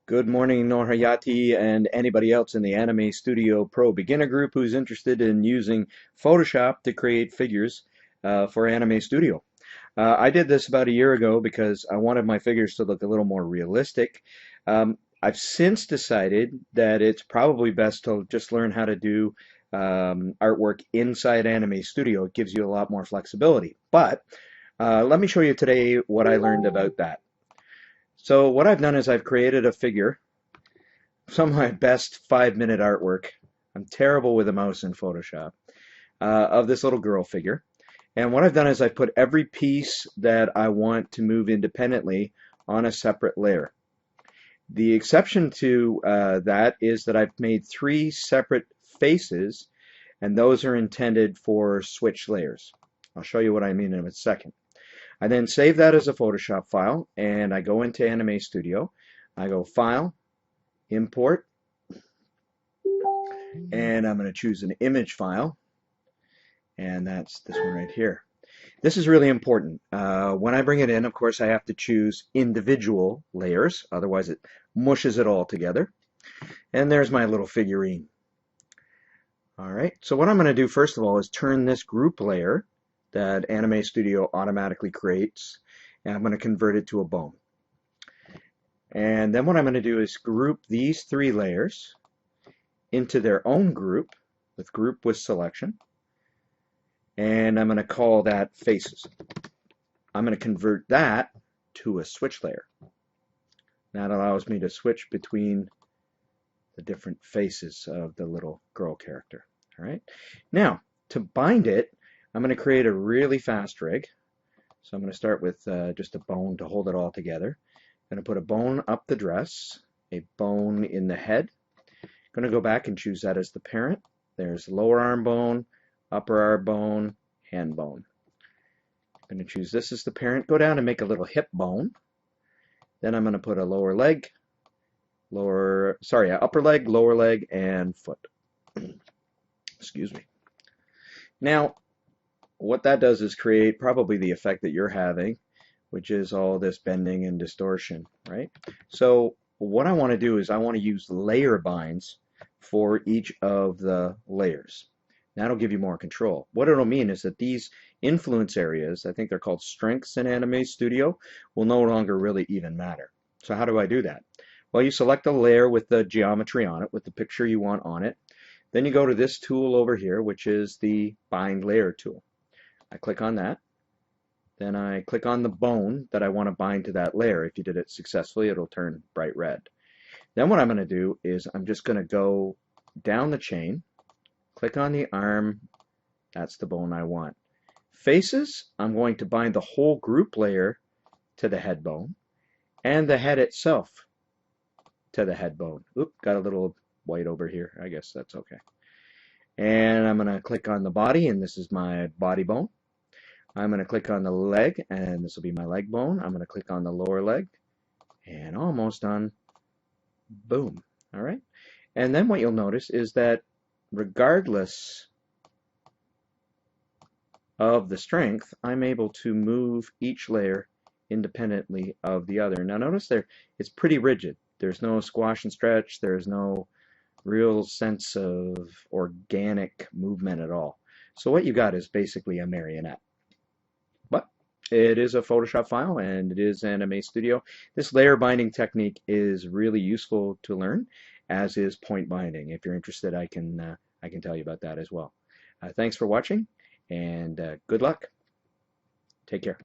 Good morning, Norhayati, and anybody else in the Anime Studio Pro beginner group who's interested in using Photoshop to create figures for Anime Studio. I did this about a year ago because I wanted my figures to look a little more realistic. I've since decided that it's probably best to just learn how to do artwork inside Anime Studio. It gives you a lot more flexibility. But let me show you today what I learned about that. So what I've done is I've created a figure, some of my best 5-minute artwork. I'm terrible with a mouse in Photoshop, of this little girl figure. And what I've done is I've put every piece that I want to move independently on a separate layer. The exception to that is that I've made 3 separate faces, and those are intended for switch layers. I'll show you what I mean in a second. I then save that as a Photoshop file, and I go into Anime Studio. I go File, Import, and I'm going to choose an image file, and that's this one right here. This is really important. When I bring it in, of course, I have to choose individual layers, otherwise it mushes it all together. And there's my little figurine. All right, so what I'm going to do first of all is turn this group layer that Anime Studio automatically creates, and I'm going to convert it to a bone. And then what I'm going to do is group these 3 layers into their own group with selection, and I'm going to call that faces. I'm going to convert that to a switch layer. That allows me to switch between the different faces of the little girl character. All right. Now, to bind it, I'm going to create a really fast rig. So I'm going to start with just a bone to hold it all together. I'm going to put a bone up the dress, a bone in the head. I'm going to go back and choose that as the parent. There's lower arm bone, upper arm bone, hand bone. I'm going to choose this as the parent. Go down and make a little hip bone. Then I'm going to put a upper leg, lower leg, and foot. Excuse me. Now, what that does is create probably the effect that you're having, which is all this bending and distortion, right? So what I want to do is I want to use layer binds for each of the layers. That'll give you more control. What it'll mean is that these influence areas, I think they're called strengths in Anime Studio, will no longer really even matter. So how do I do that? Well, you select a layer with the geometry on it, with the picture you want on it. Then you go to this tool over here, which is the Bind Layer tool. I click on that. Then I click on the bone that I want to bind to that layer. If you did it successfully, it'll turn bright red. Then what I'm going to do is I'm just going to go down the chain, click on the arm. That's the bone I want. Faces, I'm going to bind the whole group layer to the head bone and the head itself to the head bone. Oop, got a little white over here. I guess that's okay. And I'm going to click on the body, and this is my body bone. I'm going to click on the leg, and this will be my leg bone. I'm going to click on the lower leg, and almost done. Boom. All right. And then what you'll notice is that regardless of the strength, I'm able to move each layer independently of the other. Now notice there, it's pretty rigid. There's no squash and stretch. There's no real sense of organic movement at all. So what you got is basically a marionette. But it is a Photoshop file, and it is Anime Studio. This layer binding technique is really useful to learn, as is point binding. If you're interested, I can tell you about that as well. Thanks for watching, and good luck. Take care.